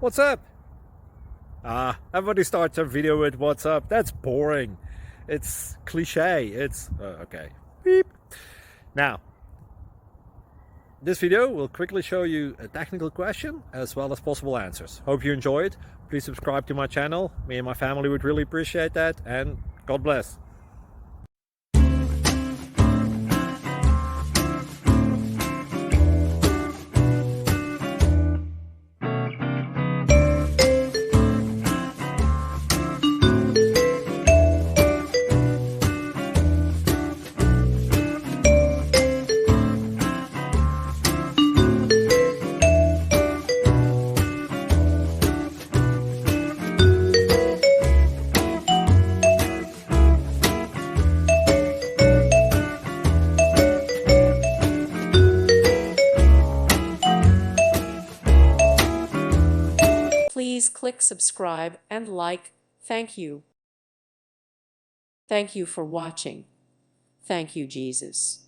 What's up? Everybody starts a video with what's up. That's boring. It's cliche. It's okay. Beep. Now, this video will quickly show you a technical question as well as possible answers. Hope you enjoy it. Please subscribe to my channel. Me and my family would really appreciate that, and God bless. Please click subscribe and like. Thank you. Thank you for watching. Thank you, Jesus.